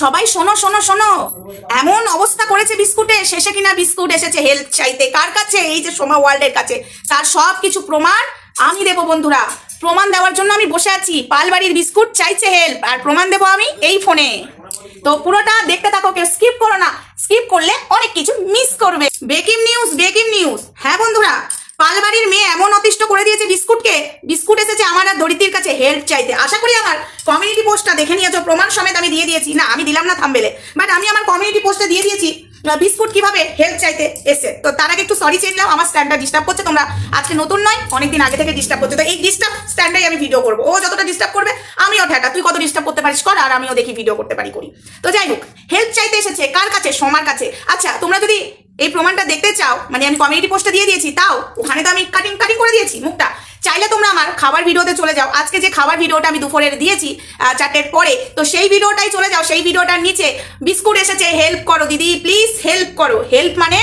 সবাই শোনো শোনো শোনো, এমন অবস্থা করেছে বিস্কুটে, শেষে কিনা বিস্কুট এসেছে হেল্প চাইতে। কার কাছে? এই যে সোমা ওয়ার্ল্ডের কাছে। তার সব কিছু প্রমাণ আমি দেবো বন্ধুরা। প্রমাণ দেওয়ার জন্য আমি বসে আছি। পালবাড়ির বিস্কুট চাইছে হেল্প, আর প্রমাণ দেবো আমি এই ফোনে। তো পুরোটা দেখতে থাকো, কেউ স্কিপ করো না। স্কিপ করলে অনেক কিছু মিস করবে। Breaking news, breaking news. হ্যাঁ বন্ধুরা, পালবাড়ির মেয়ে এমন অতিষ্ঠ করে দিয়েছে বিস্কুটকে, বিস্কুট এসেছে আমার আর দরিদ্রের কাছে হেল্প চাইতে। আশা করি আমার কমিউনিটি পোস্টটা দেখে নিয়েছো, প্রমাণ সমেত আমি দিয়ে দিয়েছি। না, আমি দিলাম না থাম্বনেলে, বাট আমি আমার কমিউনিটি পোস্টে দিয়ে দিয়েছি বিস্কুট কিভাবে হেল্প চাইতে এসে। তো তার আগে একটু সরি চেয়ে নিলাম, আমার স্ট্যান্ডটা ডিস্টার্ব করছে। তোমরা আজকে নতুন নয়, অনেকদিন আগে থেকে ডিস্টার্ব করছে। তো এই ডিস্টার্ব স্ট্যান্ডাই আমি ভিডিও করবো। ও যতটা ডিস্টার্ব করবে আমিও ঠেকা। তুই কত ডিস্টার্ব করতে পারিস কর, আর আমিও দেখি ভিডিও করতে পারি করি। তো যাই হোক, হেল্প চাইতে এসেছে কার কাছে? সোমার কাছে। আচ্ছা, তোমরা যদি এই প্রমাণটা দেখতে চাও, মানে আমি কমিউনিটি পোস্টে দিয়ে দিয়েছি, তাও ওখানে তো আমি কাটিং করে দিয়েছি মুখটা। চাইলে তোমরা আমার খাবার ভিডিওতে চলে যাও। আজকে যে খাবার ভিডিওটা আমি দুপুরের দিয়েছি 4টের পরে, তো সেই ভিডিওটাই চলে যাও। সেই ভিডিওটার নিচে বিস্কুট এসেছে হেল্প করো দিদি, প্লিজ হেল্প করো। হেল্প মানে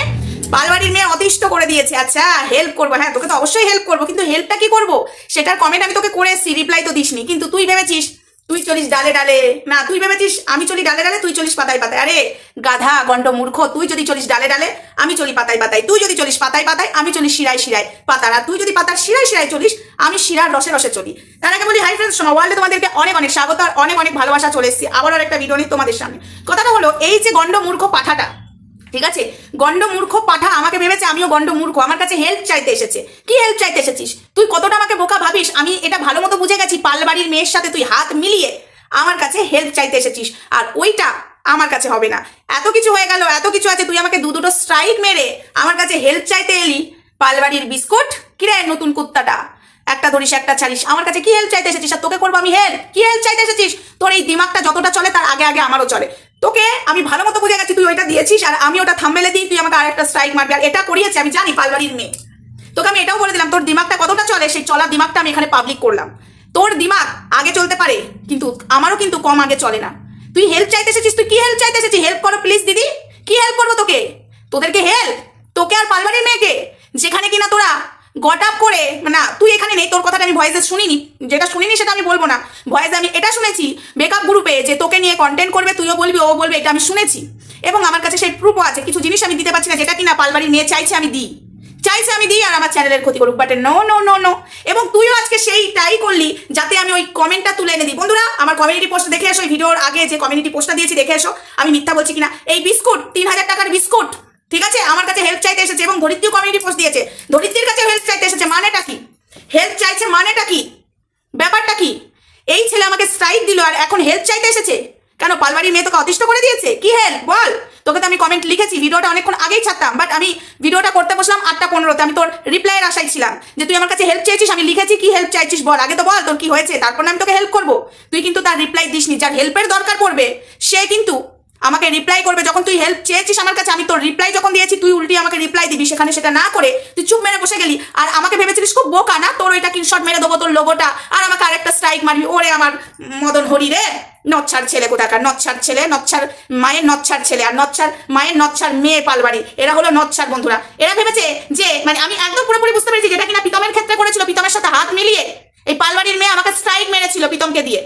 পালবাড়ির মেয়ে অতিষ্ঠ করে দিয়েছে। আচ্ছা, হেল্প করবো, হ্যাঁ তোকে তো অবশ্যই হেল্প করবো, কিন্তু হেল্পটা কি করবো সেটার কমেন্ট আমি তোকে করে এসেছি, রিপ্লাই তো দিসনি। কিন্তু তুই ভেবেছিস তুই চলিস ডালে ডালে, না তুই ভেবেছিস আমি চলি ডালে ডালে, তুই চলিস পাতায় পাতায়। আরে গাধা গন্ড মূর্খ, তুই যদি চলিস ডালে ডালে আমি চলি পাতায় পাতায়, তুই যদি চলিস পাতায় পাতায় আমি চলি শিরায় শিরায় পাতার, আর তুই যদি পাতার শিরায় শিরায় চলিস আমি শিরার রসে রসে চলি। তার আগে বলি, হাই ফ্রেন্ডস, সোমা ওয়ার্ল্ডে তোমাদেরকে অনেক অনেক স্বাগত আর অনেক অনেক ভালোবাসা। চলে এসেছি আবার আর একটা ভিডিও নিয়ে তোমাদের সামনে। কথাটা হলো, এই যে গন্ড মূর্খ পাঠাটা, ঠিক আছে, গন্ড মূর্খ পাঠা আমাকে ভেবেছে আমিও গন্ড মূর্খ, আমার কাছে হেল্প চাইতে এসেছে। কি হেল্প চাইতে এসেছিস? তুই কতটা আমাকে বোকা ভাবিস আমি এটা ভালো মতো বুঝে গেছি। পালবাড়ির মেয়ের সাথে তুই হাত মিলিয়ে আমার কাছে হেল্প চাইতে এসেছিস, আর ওইটা আমার কাছে হবে না। এত কিছু হয়ে গেল, এত কিছু আছে, তুই আমাকে দুটো স্ট্রাইক মেরে আমার কাছে হেল্প চাইতে এলি। পালবাড়ির বিস্কুট কিরে নতুন কুত্তাটা, একটা ধরিস একটা ছাড়িস, আমার কাছে কি হেল্প চাইতে এসেছিস? আর তোকে করবো আমি হেল্প? কি হেল্প চাইতে এসেছিস? তোর এই দিমাগটা যতটা চলে তার আগে আগে আমারও চলে। তোকে আমি ভালো মতো বুঝে গেছি, তুই ওইটা দিয়েছিস আর আমি ওটা থাম্বনেলে দিই, তুই আমাকে আরেকটা স্ট্রাইক মারবি। আর এটা করিয়েছে আমি জানি, পালবাড়ির মেয়ে। তোকে আমি এটাও বলে দিলাম, তোর দিমাগটা কতটা চলে, সেই চলা দিমাগটা আমি এখানে পাবলিক করলাম। তোর দিমাগ আগে চলতে পারে, কিন্তু আমারও কিন্তু কম আগে চলে না। তুই হেল্প চাইতে এসেছিস, তুই কি হেল্প চাইতে এসেছিস? হেল্প করো প্লিজ দিদি। কি হেল্প করবো তোকে? তোদেরকে হেল্প? তোকে আর পালবাড়ির মেয়েকে, যেখানে কিনা তোরা গট আপ করে, না তুই এখানে নেই, তোর কথাটা আমি ভয়েসে শুনিনি, যেটা শুনিনি সেটা আমি বলবো না। ভয়েসে আমি এটা শুনেছি বেকআপ গ্রুপে যে তোকে নিয়ে কন্টেন্ট করবে, তুইও বলবি ও বলবে, এটা আমি শুনেছি। এবং আমার কাছে সেই প্রুফও আছে। কিছু জিনিস আমি দিতে পারছি না, যেটা কিনা পালবাড়ির মেয়ে চাইছে আমি দিই, আর আমার চ্যানেলের ক্ষতি করুক, but no no no no. এবং তুইও আজকে সেইটাই করলি, যাতে আমি ওই কমেন্টটা তুলে এনে দিই। বন্ধুরা, আমার কমিউনিটি পোস্ট দেখে এসো, ভিডিওর আগে যে কমিউনিটি পোস্টটা দিয়েছি দেখে এসো, আমি মিথ্যা বলছি কিনা। এই বিস্কুট 3000 টাকার বিস্কুট, ঠিক আছে, আমার কাছে হেল্প চাইতে এসেছে, এবং ধরিত্রী কমিউনিটি পোস্ট দিয়েছে, ধরিত্রীর কাছে হেল্প চাইতে এসেছে। মানেটা কি? হেল্প চাইছে মানেটা কি? ব্যাপারটা কি? এই ছেলে আমাকে স্ট্রাইক দিল আর এখন হেল্প চাইতে এসেছে কেন? পালবাড়ির মেয়ে তোকে অতিষ্ঠ করে দিয়েছে? কি হেল্প বল? তোকে তো আমি কমেন্ট লিখেছি, ভিডিওটা অনেকক্ষণ আগেই ছাড়তাম, বাট আমি ভিডিওটা করতে বসলাম 8টা 15-তে। আমি তোর রিপ্লাইয়ের আশায় ছিলাম যে তুই আমার কাছে হেল্প চাইছিস, আমি লিখেছি কি হেল্প চাইছিস বল, আগে তো বল তোর কি হয়েছে, তারপর আমি তোকে হেল্প করবো। তুই কিন্তু তার রিপ্লাই দিসনি। যার হেল্পের দরকার পড়বে সে কিন্তু আমাকে রিপ্লাই করবে। যখন তুই হেল্প চেয়েছিস আমার কাছে, আমি তোর রিপ্লাই যখন দিয়েছি, তুই উল্টি আমাকে রিপ্লাই দিবি, সেখানে সেটা না করে তুই চুপ মেরে বসে গেলি। আর আমাকে ভেবেছিলিস খুব বোকা না, তোর ওইটা স্ক্রিনশট মেরে দেবো তোর লোগোটা, আর আমাকে আরেকটা স্ট্রাইক মারবি। ওরে আমার মদন হরি রে, নচ্ছার ছেলে কোথাকার, নচ্ছার ছেলে, নচ্ছার মায়ের নচ্ছার ছেলে, আর নচ্ছার মায়ের নচ্ছার মেয়ে পালবাড়ি, এরা হলো নচ্ছার। বন্ধুরা, এরা ভেবেছে যে মানে আমি একদম পুরোপুরি বুঝতে পেরেছি, যেটা কিনা প্রীতমের ক্ষেত্রে করেছিল, প্রীতমের সাথে হাত মিলিয়ে এই পালবাড়ির মেয়ে আমাকে স্ট্রাইক মেরেছিল প্রীতমকে দিয়ে।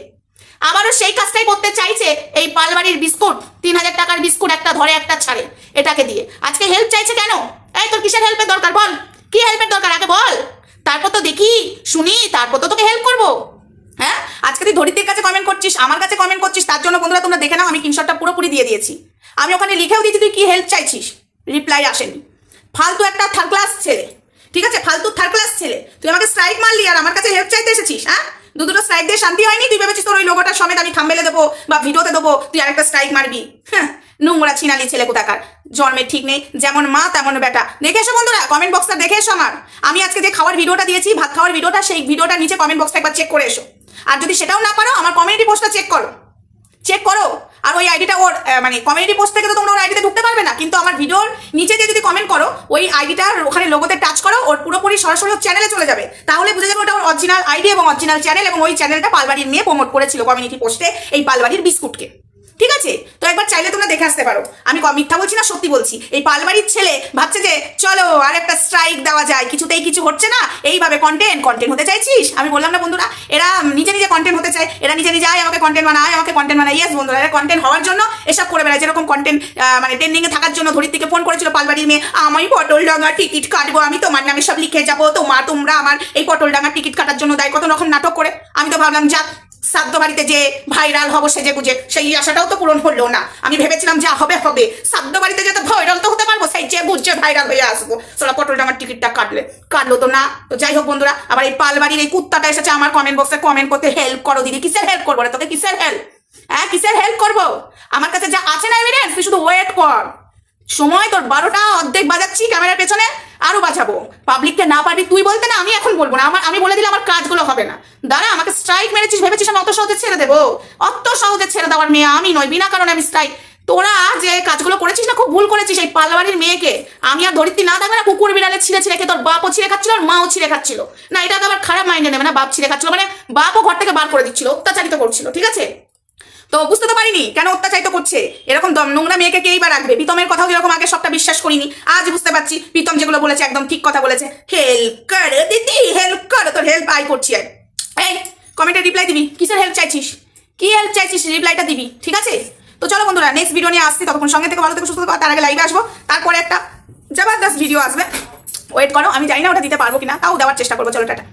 আবারও সেই কাজটাই করতে চাইছে এই পালবাড়ির বিস্কুট, 3000 টাকার বিস্কুট, একটা ধরে একটা ছাড়ে, এটাকে দিয়ে আজকে হেল্প চাইছে কেন? এই তোর কিসের হেল্পের দরকার বল? কি হেল্পের দরকার আগে বল, তারপর তো দেখি শুনি, তারপর তো তোকে হেল্প করবো। হ্যাঁ, আজকে তুই ধরিত্রীর কাছে কমেন্ট করছিস, আমার কাছে কমেন্ট করছিস, তার জন্য বন্ধুরা তোমরা দেখে নাও, আমি স্ক্রিনশটটা পুরোপুরি দিয়ে দিয়েছি। আমি ওখানে লিখেও দিয়েছি তুই কি হেল্প চাইছিস, রিপ্লাই আসেনি। ফালতু একটা থার্ড ক্লাস ছেলে, ঠিক আছে, ফালতু থার্ড ক্লাস ছেলে। তুই আমাকে স্ট্রাইক মারলি আর আমার কাছে হেল্প চাইতে এসেছিস। হ্যাঁ, দুটো স্ট্রাইক দিয়ে শান্তি হয়নি? তুই ভেবেছিস তোর ওই লোগোটা সমেত আমি থাম্বনেলে দেবো বা ভিডিওতে দেবো, তুই আরেকটা স্ট্রাইক মারবি? হ্যাঁ, নোংরা ছিনালি ছেলে কোথাকার, জন্মের ঠিক নেই, যেমন মা তেমন বেটা। দেখে এসো বন্ধুরা, কমেন্ট বক্সটা দেখে এসো আমার। আমি আজকে যে খাওয়ার ভিডিওটা দিয়েছি, ভাত খাওয়ার ভিডিওটা, সেই ভিডিওটার নিচে কমেন্ট বক্সটা একবার চেক করে এসো। আর যদি সেটাও না পারো, আমার কমিউনিটি পোস্টটা চেক করো। আর ওই আইডিটা ওর মানে কমিউনিটি পোস্ট থেকে তো তোমরা ওর আইডিতে ঢুকতে পারবে না, কিন্তু আমার ভিডিওর নিচে দিয়ে যদি কমেন্ট করো, ওই আইডিটার ওখানে লোগোতে টাচ করো, ওর পুরোপুরি সরাসরি ওর চ্যানেলে চলে যাবে। তাহলে বুঝে যাবে ওটা ওর অরিজিনাল আইডি এবং অরিজিনাল চ্যানেল, এবং ওই চ্যানেলটা পালবাড়ির নিয়ে প্রমোট করেছিল কমিউনিটি পোস্টে এই পালবাড়ির বিস্কুটকে। ঠিক আছে, তো একবার চাইলে তোমরা দেখে আসতে পারো। আমি মিথ্যা বলছি না, সত্যি বলছি। এই পালবাড়ির ছেলে ভাবছে যে চলো আর একটা স্ট্রাইক দেওয়া যায়, কিছুতেই কিছু হচ্ছে না, এইভাবে কন্টেন্ট হতে চাইছিস। আমি বললাম না বন্ধুরা, এরা নিজে নিজে কন্টেন্ট হতে চায়, এরা নিজে নিজে আমাকে কন্টেন্ট বানায়। ইয়েস বন্ধুরা, এরা কন্টেন্ট হওয়ার জন্য এসব করে বেড়ায়। যেরকম কন্টেন্ট মানে ট্রেন্ডিংয়ে থাকার জন্য ধরিত্রীকে ফোন করেছিল পালবাড়ির মেয়ে, আমি পটলডাঙ্গা টিকিট কাটবো, আমি তোমার নামে সব লিখে যাবো, তোমরা আমার এই পটলডাঙ্গা টিকিট কাটার জন্য দেয়, কত রকম নাটক করে। আমি তো ভাবলাম যাক শ্রাদ্ধ বাড়িতে যে ভাইরাল হবো সেজে গুজে, সেই আশাটাও তো পূরণ হলো না। আমি ভেবেছিলাম যা হবে শ্রাদ্ধ বাড়িতে যেতে ভাইরাল তো হতে পারবো, সেই যে বুঝছে ভাইরাল হয়ে আসবো। সেটা পটলডাঙ্গার টিকিটটা কাটলো তো না। তো যাই হোক বন্ধুরা, আবার এই পালবাড়ির এই কুত্তাটা এসেছে আমার কমেন্ট বক্সে কমেন্ট করতে, হেল্প করো দিদি। কিসের হেল্প করবো রে তোকে, কিসের হেল্প? হ্যাঁ কিসের হেল্প করবো? আমার কাছে যা আছে না এভিডেন্স, তুই শুধু ওয়েট কর। সময় তোর 12টা অর্ধেক বাজাচ্ছি ক্যামেরার পেছনে, আরো বাজাবো। পাবলিককে না পারবি তুই বলতে, না আমি এখন বলবো না। আমি বলে দিলে আমার কাজগুলো হবে না। দাঁড়া, আমাকে স্ট্রাইক মেরেছিস ভেবেছিস আমি অত সহজে ছেড়ে দেবো? অত সহজে ছেড়ে দেওয়ার মেয়ে আমি নই, বিনা কারণে আমি স্ট্রাইক। তোরা যে কাজগুলো করেছিস না, খুব ভুল করেছিস। এই পালবাড়ির মেয়েকে আমি আর ধরিত্রী না থাকবে না, কুকুর বিড়ালে ছিঁড়ে খেয়ে তোর বাপও ছিঁড়ে খাচ্ছিল আর মাও ছিঁড়ে খাচ্ছিল। না এটা তো আবার খারাপ মাইন্ডে নেবে না, বাপ ছিঁড়ে খাচ্ছিল মানে বাপও ঘর থেকে বার করে দিচ্ছিল, অত্যাচারিত করছিল, ঠিক আছে? তো বুঝতে তো পারিনি কেন অত্যাচারিত করছে। এরকম নোংরা মেয়েকে কেই বা রাখবে? প্রীতমের কথাও যেরকম আগে সবটা বিশ্বাস করিনি, আজ বুঝতে পারছি প্রীতম যেগুলো বলেছে একদম ঠিক কথা বলেছে। হেল্প কর দিদি, হেল্প কর, তোর হেল্প আই করছি। এই কমেন্টে রিপ্লাই দিবি, কিসের হেল্প চাইছিস, কি হেল্প চাইছিস, রিপ্লাইটা দিবি, ঠিক আছে? তো চলো বন্ধুরা, নেক্সট ভিডিও নিয়ে আসছি, ততক্ষণ সঙ্গে থেকে ভালো থেকে সুস্থ থাকো। তার আগে লাইভে আসবো, তারপরে একটা জবরদস্ত ভিডিও আসবে, ওয়েট করো। আমি জানি না ওটা দিতে পারবো কিনা, তাও দেওয়ার চেষ্টা করবো। চলো টাটা।